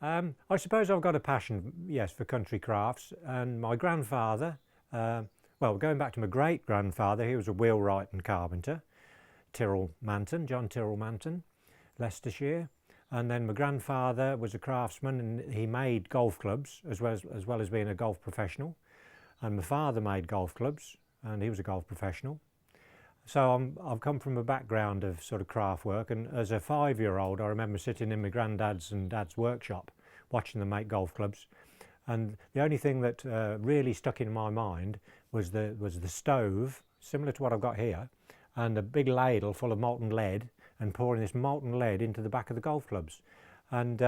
I suppose I've got a passion, yes, for country crafts, and my grandfather, well, going back to my great-grandfather, he was a wheelwright and carpenter, John Tyrrell Manton, Leicestershire, and then my grandfather was a craftsman and he made golf clubs as well as being a golf professional, and my father made golf clubs and he was a golf professional. So I've come from a background of sort of craft work, and as a 5-year-old I remember sitting in my granddad's and dad's workshop watching them make golf clubs, and the only thing that really stuck in my mind was the stove, similar to what I've got here, and a big ladle full of molten lead, and pouring this molten lead into the back of the golf clubs. And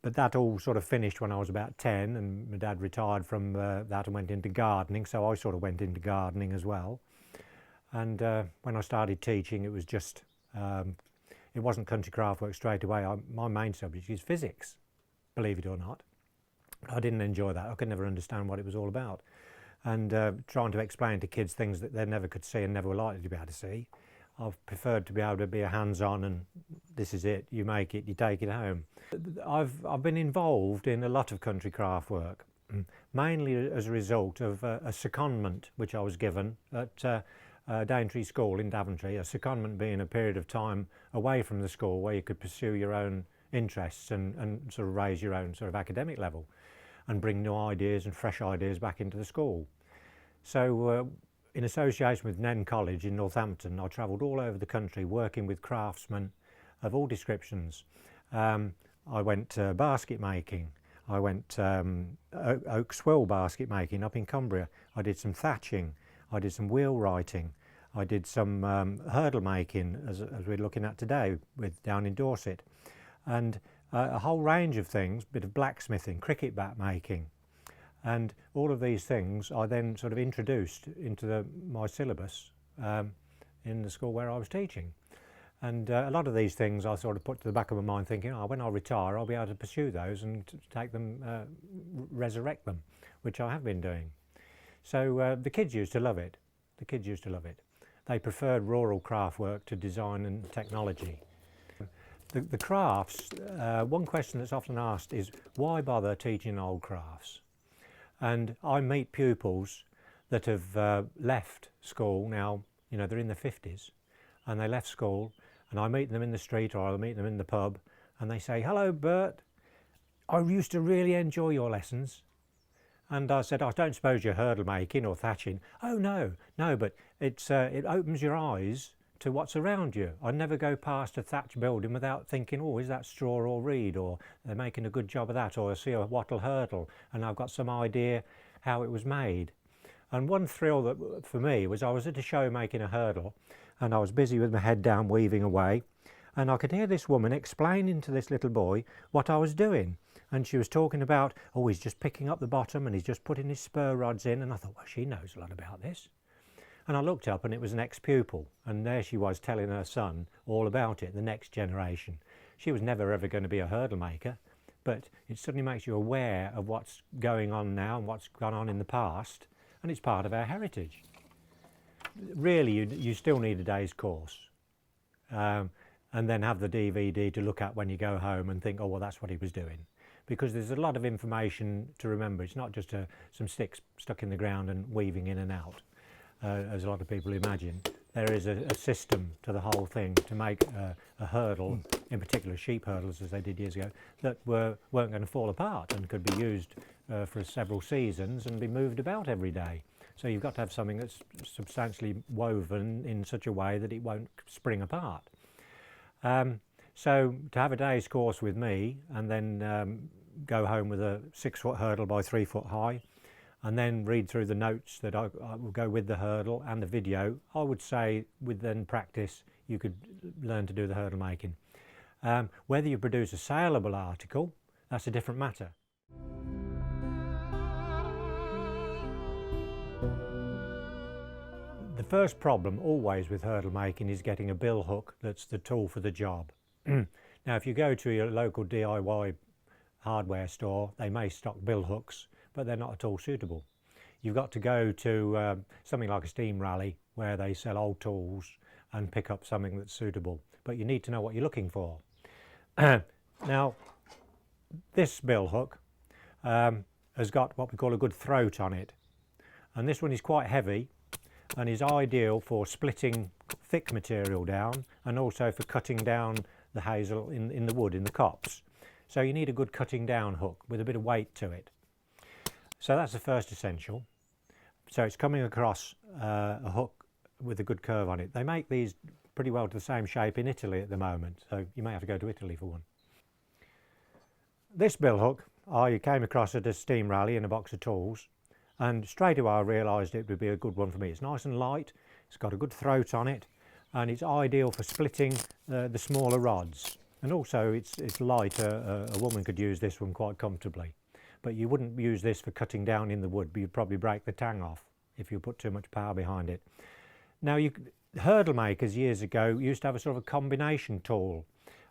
but that all sort of finished when I was about 10, and my dad retired from that and went into gardening, so I sort of went into gardening as well. And when I started teaching, it was just, it wasn't country craft work straight away. My main subject is physics, believe it or not. I didn't enjoy that. I could never understand what it was all about. And trying to explain to kids things that they never could see and never were likely to be able to see, I've preferred to be able to be a hands-on, and this is it, you make it, you take it home. I've been involved in a lot of country craft work, mainly as a result of a secondment which I was given at Daintree School in Daventry, a secondment being a period of time away from the school where you could pursue your own interests and sort of raise your own sort of academic level and bring new ideas and fresh ideas back into the school. So in association with Nen College in Northampton, I travelled all over the country working with craftsmen of all descriptions. I went basket making, I went oak swill basket making up in Cumbria, I did some thatching, I did some wheelwrighting, I did some hurdle making as we're looking at today down in Dorset, and a whole range of things, bit of blacksmithing, cricket bat making. And all of these things I then sort of introduced into my syllabus in the school where I was teaching. And a lot of these things I sort of put to the back of my mind thinking, oh, when I retire I'll be able to pursue those and take them, resurrect them, which I have been doing. So the kids used to love it. The kids used to love it. They preferred rural craft work to design and technology. The crafts, one question that's often asked is, why bother teaching old crafts? And I meet pupils that have left school now, you know, they're in their 50s, and they left school, and I meet them in the street or I meet them in the pub, and they say, "Hello, Bert, I used to really enjoy your lessons." And I said, "I don't suppose you're hurdle making or thatching." "Oh no, but it opens your eyes to what's around you. I never go past a thatched building without thinking, oh, is that straw or reed, or they're making a good job of that, or I see a wattle hurdle and I've got some idea how it was made." And one thrill that for me was I was at a show making a hurdle, and I was busy with my head down weaving away, and I could hear this woman explaining to this little boy what I was doing. And she was talking about, oh, he's just picking up the bottom and he's just putting his spur rods in, and I thought, well, she knows a lot about this. And I looked up and it was an ex-pupil, and there she was telling her son all about it, the next generation. She was never ever going to be a hurdle maker, but it suddenly makes you aware of what's going on now and what's gone on in the past, and it's part of our heritage. Really, you still need a day's course, and then have the DVD to look at when you go home and think, oh, well, that's what he was doing. Because there's a lot of information to remember. It's not just some sticks stuck in the ground and weaving in and out. As a lot of people imagine. There is a system to the whole thing to make a hurdle, in particular sheep hurdles as they did years ago, that weren't going to fall apart and could be used for several seasons and be moved about every day. So you've got to have something that's substantially woven in such a way that it won't spring apart. So to have a day's course with me and then go home with a 6-foot hurdle by 3 foot high, and then read through the notes that I will go with the hurdle and the video, I would say with then practice you could learn to do the hurdle making. Whether you produce a saleable article, that's a different matter. The first problem always with hurdle making is getting a bill hook that's the tool for the job. Now if you go to your local DIY hardware store, they may stock bill hooks, but they're not at all suitable. You've got to go to something like a steam rally where they sell old tools and pick up something that's suitable, but you need to know what you're looking for. Now this bill hook has got what we call a good throat on it, and this one is quite heavy and is ideal for splitting thick material down and also for cutting down the hazel in the wood, in the copse. So you need a good cutting down hook with a bit of weight to it. So that's the first essential. So it's coming across a hook with a good curve on it. They make these pretty well to the same shape in Italy at the moment, so you may have to go to Italy for one. This bill hook I came across at a steam rally in a box of tools, and straight away I realised it would be a good one for me. It's nice and light, it's got a good throat on it, and it's ideal for splitting the smaller rods. And also it's light, a woman could use this one quite comfortably. But you wouldn't use this for cutting down in the wood, but you'd probably break the tang off if you put too much power behind it. Now, hurdle makers years ago used to have a sort of a combination tool,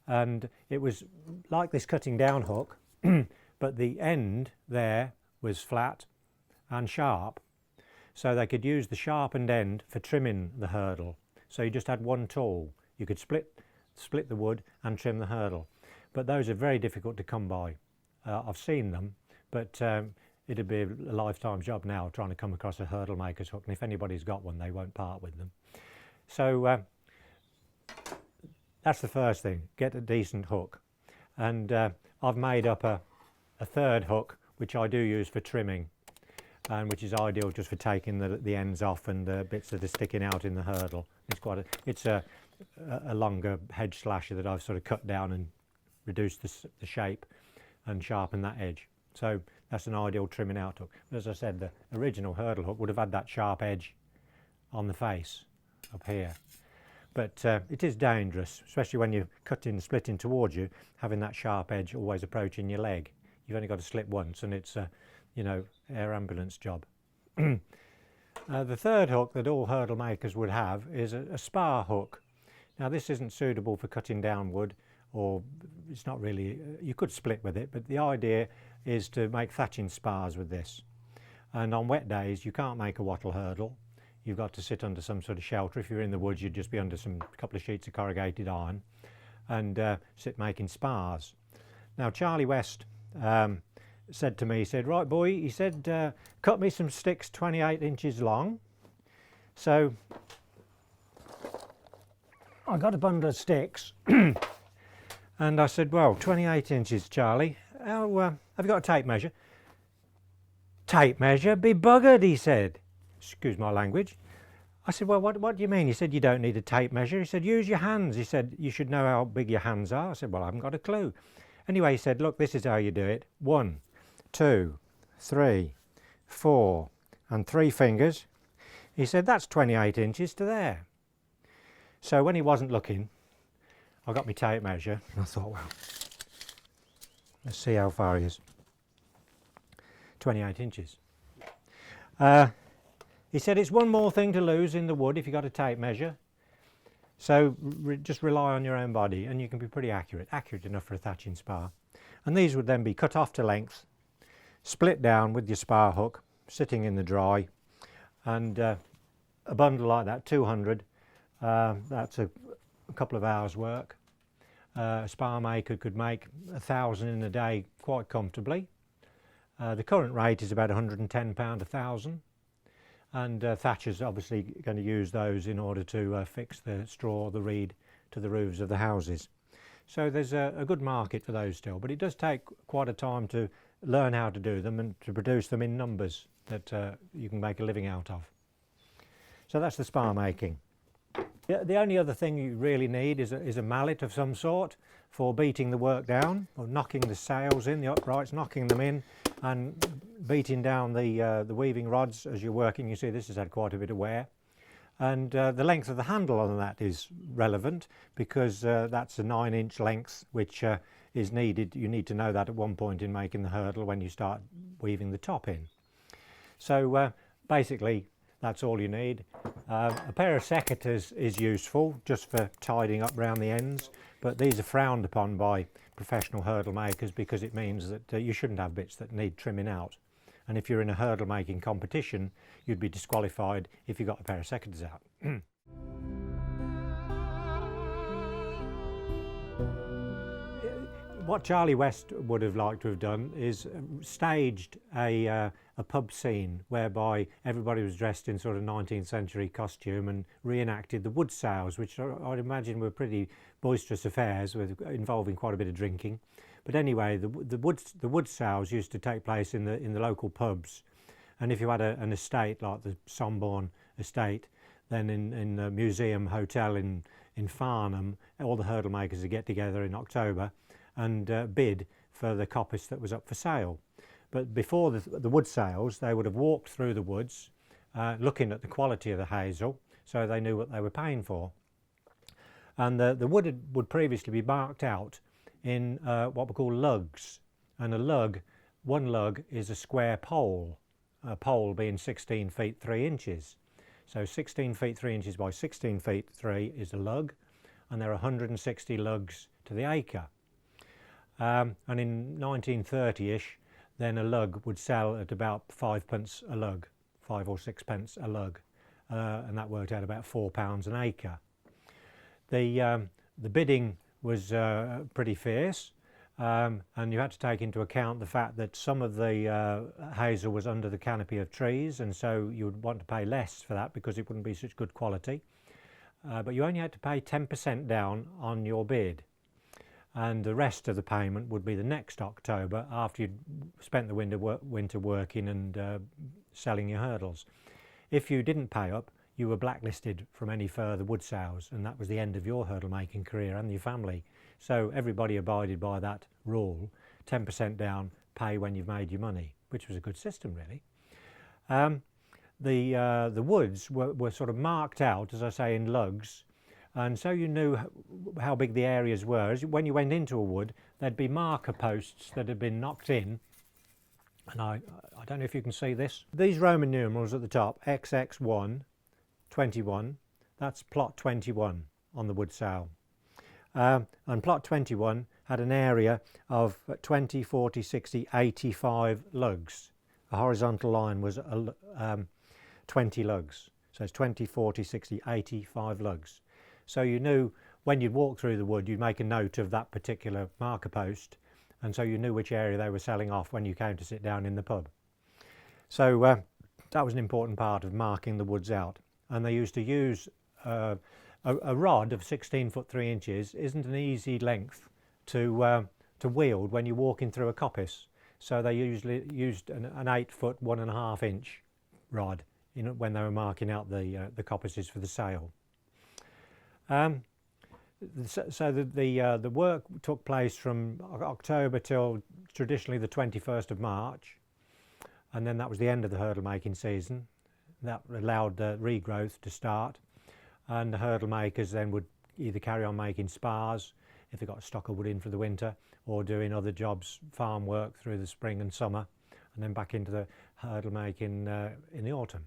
and it was like this cutting down hook, but the end there was flat and sharp, so they could use the sharpened end for trimming the hurdle. So you just had one tool. You could split the wood and trim the hurdle, but those are very difficult to come by. I've seen them, but it'd be a lifetime job now trying to come across a hurdle maker's hook, and if anybody's got one they won't part with them. So that's the first thing, get a decent hook. And I've made up a third hook which I do use for trimming, and which is ideal just for taking the ends off and the bits that are sticking out in the hurdle. It's a longer hedge slasher that I've sort of cut down and reduced the shape and sharpened that edge. So that's an ideal trimming out hook. But as I said, the original hurdle hook would have had that sharp edge on the face up here. But it is dangerous, especially when you're cutting, splitting towards you, having that sharp edge always approaching your leg. You've only got to slip once and it's a, air ambulance job. The third hook that all hurdle makers would have is a spar hook. Now this isn't suitable for cutting down wood, or it's not really, you could split with it, but the idea is to make thatching spars with this. And on wet days you can't make a wattle hurdle. You've got to sit under some sort of shelter. If you're in the woods you'd just be under a couple of sheets of corrugated iron and sit making spars. Now Charlie West said to me, he said, right boy, he said, cut me some sticks 28 inches long. So I got a bundle of sticks and I said, well, 28 inches, Charlie. Oh, have you got a tape measure? Tape measure? Be buggered, he said. Excuse my language. I said, well, what do you mean? He said, you don't need a tape measure. He said, use your hands. He said, you should know how big your hands are. I said, well, I haven't got a clue. Anyway, he said, look, this is how you do it. 1, 2, 3, 4, and 3 fingers. He said, that's 28 inches to there. So when he wasn't looking, I got my tape measure and I thought, well, let's see how far he is. 28 inches. He said, it's one more thing to lose in the wood if you've got a tape measure. So just rely on your own body and you can be pretty accurate enough for a thatching spar. And these would then be cut off to length, split down with your spar hook, sitting in the dry, and a bundle like that, 200, that's a couple of hours work. A spar maker could make 1,000 in a day quite comfortably. The current rate is about £110 a 1,000. And thatchers obviously going to use those in order to fix the straw, the reed to the roofs of the houses. So there's a good market for those still, but it does take quite a time to learn how to do them and to produce them in numbers that you can make a living out of. So that's the spar making. The only other thing you really need is a mallet of some sort for beating the work down, or knocking the sails in, the uprights, knocking them in and beating down the weaving rods as you're working. You see this has had quite a bit of wear. And the length of the handle on that is relevant because that's a 9-inch length which is needed. You need to know that at one point in making the hurdle when you start weaving the top in. So basically that's all you need. A pair of secateurs is useful just for tidying up round the ends, but these are frowned upon by professional hurdle makers because it means that you shouldn't have bits that need trimming out. And if you're in a hurdle making competition, you'd be disqualified if you got a pair of secateurs out. What Charlie West would have liked to have done is staged a pub scene whereby everybody was dressed in sort of 19th century costume and reenacted the wood sales, which I'd imagine were pretty boisterous affairs involving quite a bit of drinking. But anyway, the wood sales used to take place in the local pubs, and if you had an estate like the Somborne estate, then in the Museum Hotel in Farnham, all the hurdle makers would get together in October and bid for the coppice that was up for sale. But before the wood sales, they would have walked through the woods looking at the quality of the hazel, so they knew what they were paying for. And the wood would previously be marked out in what we call lugs. And one lug is a square pole, a pole being 16 feet 3 inches. So 16 feet 3 inches by 16 feet 3 is a lug, and there are 160 lugs to the acre. And in 1930-ish, then a lug would sell at about 5p a lug, 5 or 6p a lug, and that worked out about £4 an acre. The bidding was pretty fierce, and you had to take into account the fact that some of the hazel was under the canopy of trees, and so you would want to pay less for that because it wouldn't be such good quality. But you only had to pay 10% down on your bid, and the rest of the payment would be the next October after you'd spent the winter working and selling your hurdles. If you didn't pay up, you were blacklisted from any further wood sales, and that was the end of your hurdle making career and your family. So everybody abided by that rule, 10% down, pay when you've made your money, which was a good system really. The woods were sort of marked out, as I say, in lugs, and so you knew how big the areas were. When you went into a wood, there'd be marker posts that had been knocked in, and I don't know if you can see this. These Roman numerals at the top, XX1, 21, that's plot 21 on the wood sale. And plot 21 had an area of 20, 40, 60, 85 lugs. The horizontal line was 20 lugs. So it's 20, 40, 60, 85 lugs. So you knew when you'd walk through the wood, you'd make a note of that particular marker post, and so you knew which area they were selling off when you came to sit down in the pub. So that was an important part of marking the woods out. And they used to use a rod of 16 foot 3 inches isn't an easy length to wield when you're walking through a coppice. So they usually used an 8 foot 1.5 inch rod when they were marking out the coppices for the sale. So the work took place from October till traditionally the 21st of March, and then that was the end of the hurdle making season. That allowed regrowth to start, and the hurdle makers then would either carry on making spars if they got a stock of wood in for the winter, or doing other jobs, farm work through the spring and summer, and then back into the hurdle making in the autumn.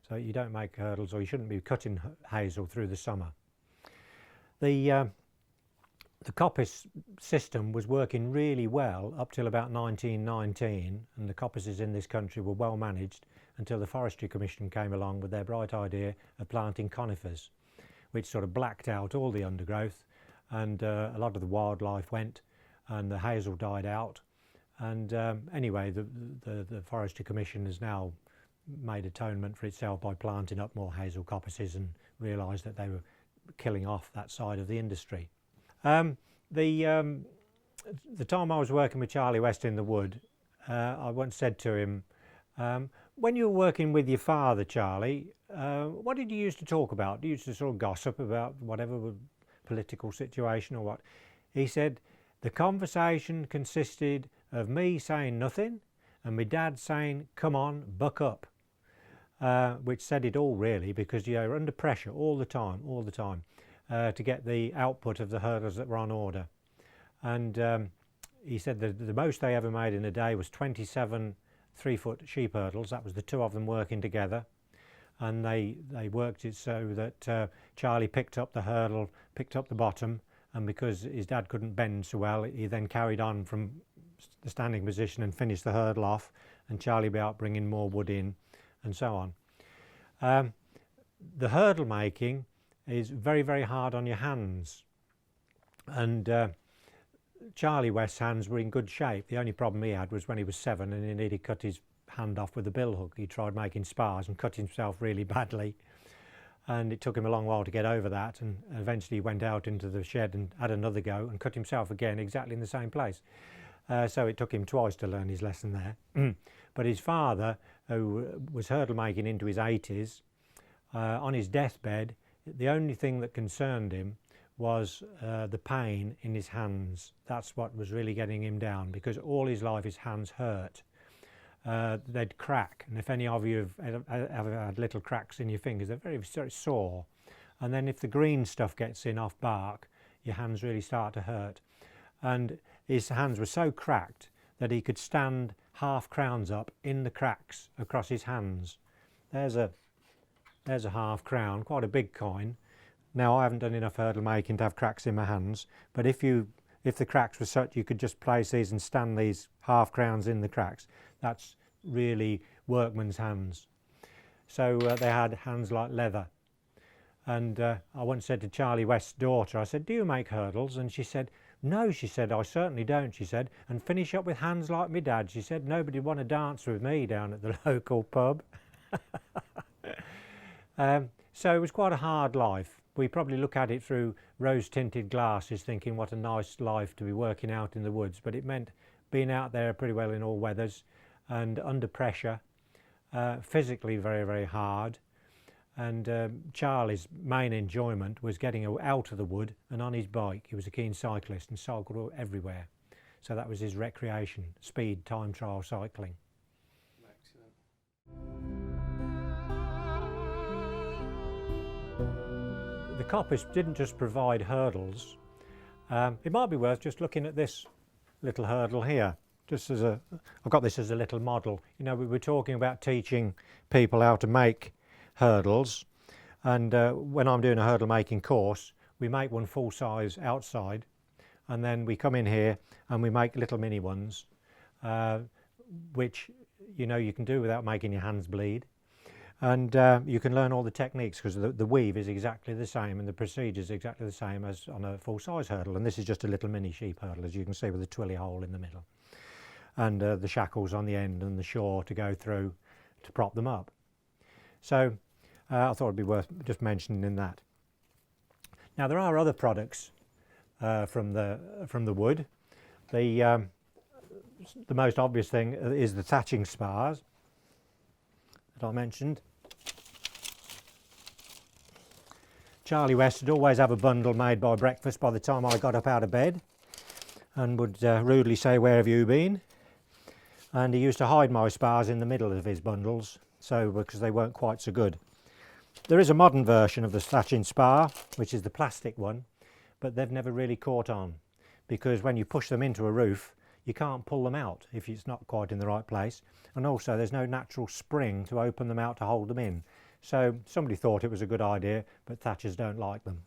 So you don't make hurdles, or you shouldn't be cutting hazel through the summer. The coppice system was working really well up till about 1919, and the coppices in this country were well managed until the Forestry Commission came along with their bright idea of planting conifers, which sort of blacked out all the undergrowth, and a lot of the wildlife went, and the hazel died out. And anyway, the Forestry Commission has now made atonement for itself by planting up more hazel coppices, and realised that they were killing off that side of the industry. The time I was working with Charlie West in the wood, I once said to him, when you were working with your father, Charlie, what did you used to talk about? You used to sort of gossip about whatever political situation or what? He said, the conversation consisted of me saying nothing and my dad saying, come on, buck up, which said it all really, because you're under pressure all the time, to get the output of the hurdles that were on order. And he said that the most they ever made in a day was 27 3-foot sheep hurdles. That was the two of them working together, and they worked it so that Charlie picked up the hurdle, picked up the bottom, and because his dad couldn't bend so well, he then carried on from the standing position and finished the hurdle off, and Charlie be out bringing more wood in, and so on. The hurdle making is very, very hard on your hands, and Charlie West's hands were in good shape. The only problem he had was when he was 7 and he nearly cut his hand off with a bill hook. He tried making spars and cut himself really badly, and it took him a long while to get over that, and eventually he went out into the shed and had another go and cut himself again exactly in the same place. So it took him twice to learn his lesson there. But his father, who was hurdle making into his 80s, on his deathbed, the only thing that concerned him was the pain in his hands. That's what was really getting him down, because all his life his hands hurt. They'd crack, and if any of you have ever had little cracks in your fingers, they're very sore. And then if the green stuff gets in off bark, your hands really start to hurt. And his hands were so cracked that he could stand half crowns up in the cracks across his hands. There's a half crown, quite a big coin. Now, I haven't done enough hurdle making to have cracks in my hands, but if the cracks were such you could just place these and stand these half crowns in the cracks, that's really workman's hands. So they had hands like leather. And I once said to Charlie West's daughter, I said, "Do you make hurdles?" And she said, "No," she said, "I certainly don't," she said, "and finish up with hands like my dad," she said. "Nobody'd want to dance with me down at the local pub." So it was quite a hard life. We probably look at it through rose-tinted glasses, thinking what a nice life to be working out in the woods, but it meant being out there pretty well in all weathers and under pressure, physically very, very hard. And Charlie's main enjoyment was getting out of the wood and on his bike. He was a keen cyclist and cycled everywhere. So that was his recreation, speed, time trial cycling. Excellent. The Coppice didn't just provide hurdles. It might be worth just looking at this little hurdle here. I've got this as a little model. You know, we were talking about teaching people how to make hurdles, and when I'm doing a hurdle making course, we make one full size outside, and then we come in here and we make little mini ones, which you can do without making your hands bleed. And you can learn all the techniques, because the weave is exactly the same and the procedure is exactly the same as on a full-size hurdle. And this is just a little mini sheep hurdle, as you can see, with a twilly hole in the middle, and the shackles on the end and the shore to go through to prop them up. So I thought it'd be worth just mentioning that. Now, there are other products from the wood. The most obvious thing is the thatching spars that I mentioned. Charlie West would always have a bundle made by breakfast by the time I got up out of bed, and would rudely say, "Where have you been?" And he used to hide my spars in the middle of his bundles, so because they weren't quite so good. There is a modern version of the thatching spar, which is the plastic one, but they've never really caught on, because when you push them into a roof, you can't pull them out if it's not quite in the right place, and also there's no natural spring to open them out to hold them in. So somebody thought it was a good idea, but thatchers don't like them.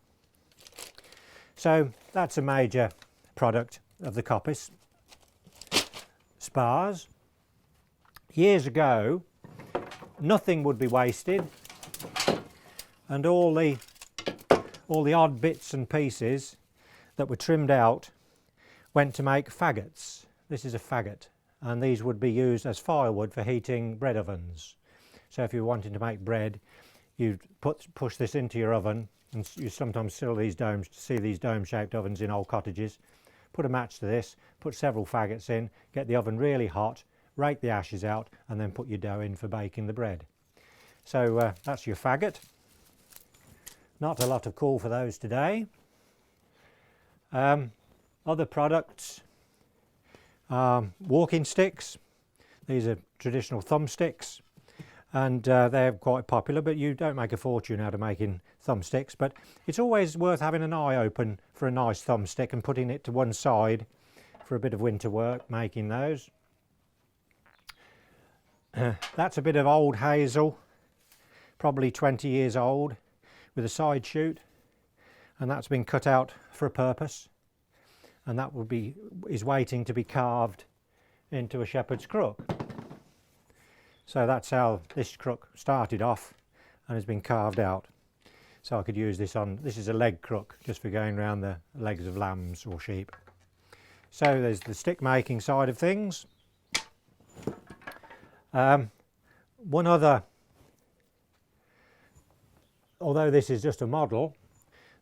So that's a major product of the Coppice. Spars. Years ago, nothing would be wasted, and all the odd bits and pieces that were trimmed out went to make faggots. This is a faggot, and these would be used as firewood for heating bread ovens. So if you're wanting to make bread, you'd push this into your oven, and you sometimes see these dome-shaped ovens in old cottages. Put a match to this, put several faggots in, get the oven really hot, rake the ashes out, and then put your dough in for baking the bread. So that's your faggot. Not a lot of call for those today. Other products, walking sticks. These are traditional thumbsticks, and they're quite popular, but you don't make a fortune out of making thumbsticks. But it's always worth having an eye open for a nice thumbstick and putting it to one side for a bit of winter work making those. That's a bit of old hazel, probably 20 years old, with a side shoot, and that's been cut out for a purpose, and that is waiting to be carved into a shepherd's crook. So that's how this crook started off and has been carved out. So I could use this is a leg crook, just for going around the legs of lambs or sheep. So there's the stick making side of things. One other, although this is just a model,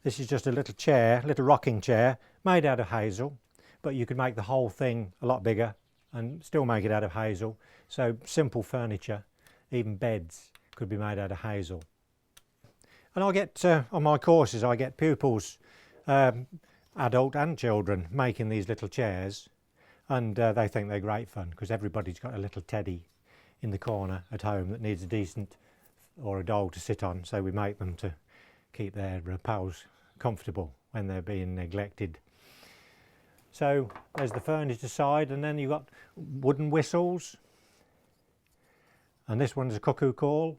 this is just a little chair, little rocking chair made out of hazel, but you could make the whole thing a lot bigger and still make it out of hazel. So simple furniture, even beds, could be made out of hazel. And I get, on my courses, I get pupils, adult and children, making these little chairs, and they think they're great fun because everybody's got a little teddy in the corner at home that needs a decent or a doll to sit on, so we make them to keep their pals comfortable when they're being neglected. So there's the furniture side, and then you've got wooden whistles, and this one's a cuckoo call.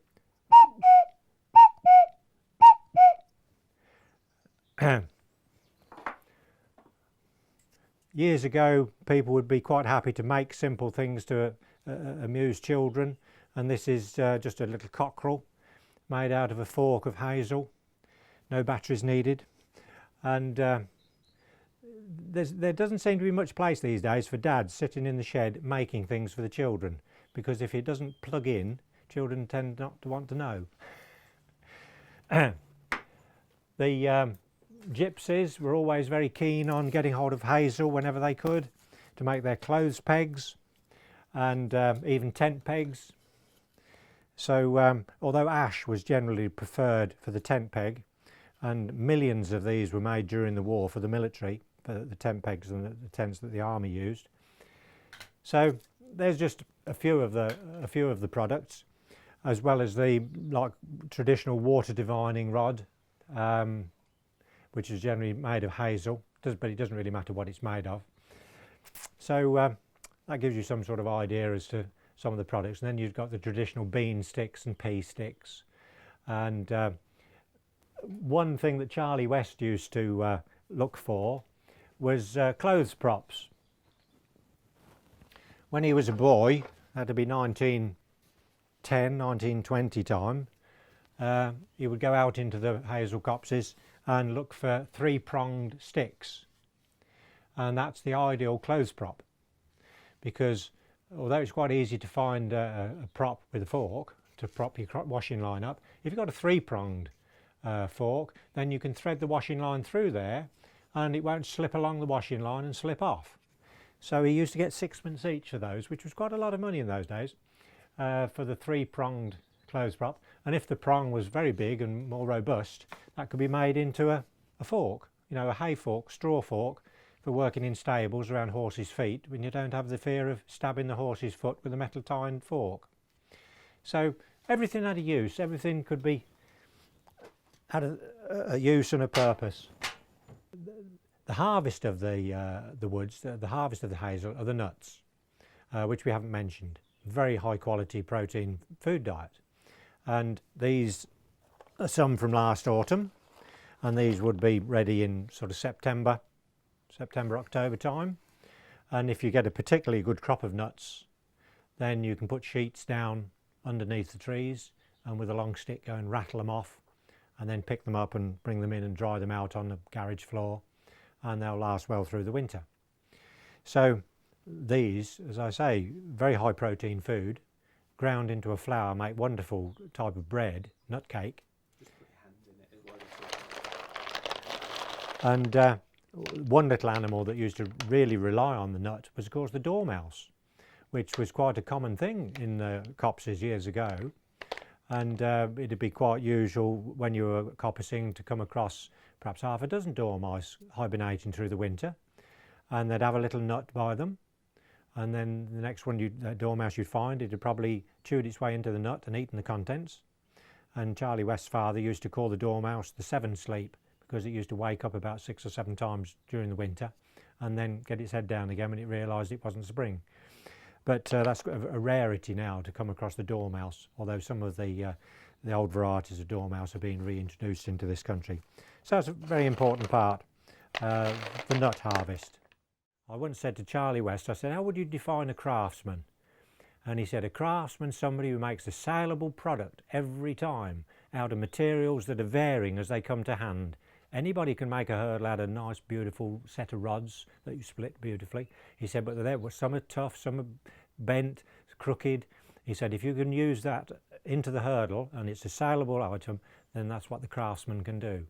Years ago, people would be quite happy to make simple things to amuse children, and this is just a little cockerel made out of a fork of hazel, no batteries needed. And there doesn't seem to be much place these days for dads sitting in the shed making things for the children, because if it doesn't plug in, children tend not to want to know. The gypsies were always very keen on getting hold of hazel whenever they could to make their clothes pegs and even tent pegs. So although ash was generally preferred for the tent peg, and millions of these were made during the war for the military, for the tent pegs and the tents that the army used. So there's just a few of the products, as well as the traditional water divining rod, which is generally made of hazel, but it doesn't really matter what it's made of. So that gives you some sort of idea as to some of the products. And then you've got the traditional bean sticks and pea sticks. And one thing that Charlie West used to look for was clothes props. When he was a boy, that would be 1910, 1920 time, he would go out into the hazel coppices and look for three-pronged sticks, and that's the ideal clothes prop, because although it's quite easy to find a prop with a fork to prop your washing line up, if you've got a three-pronged fork, then you can thread the washing line through there and it won't slip along the washing line and slip off. So he used to get 6pence each of those, which was quite a lot of money in those days, for the three-pronged clothes prop. And if the prong was very big and more robust, that could be made into a fork, you know, a hay fork, straw fork, for working in stables around horses' feet when you don't have the fear of stabbing the horse's foot with a metal tined fork. So everything had a use, everything could be had a use and a purpose. The harvest of the woods, the harvest of the hazel, are the nuts, which we haven't mentioned. Very high quality protein food diet. And these are some from last autumn, and these would be ready in sort of September, October time. And if you get a particularly good crop of nuts, then you can put sheets down underneath the trees and with a long stick go and rattle them off, and then pick them up and bring them in and dry them out on the garage floor, and they'll last well through the winter. So these, as I say, very high protein food, ground into a flour, make wonderful type of bread, nut cake. Just put your hand in it. And one little animal that used to really rely on the nut was, of course, the dormouse, which was quite a common thing in the coppices years ago. And it'd be quite usual when you were coppicing to come across perhaps half a dozen dormice hibernating through the winter, and they'd have a little nut by them, and then the next one dormouse you'd find, it had probably chewed its way into the nut and eaten the contents. And Charlie West's father used to call the dormouse the seven sleep, because it used to wake up about 6 or 7 times during the winter and then get its head down again when it realised it wasn't spring. But that's a rarity now to come across the dormouse, although some of the old varieties of dormouse are being reintroduced into this country. So that's a very important part, the nut harvest. I once said to Charlie West, I said, how would you define a craftsman? And he said, a craftsman, somebody who makes a saleable product every time out of materials that are varying as they come to hand, Anybody can make a hurdle out of a nice beautiful set of rods that you split beautifully. He said, but some are tough, some are bent, crooked. He said, if you can use that into the hurdle and it's a saleable item, then that's what the craftsman can do.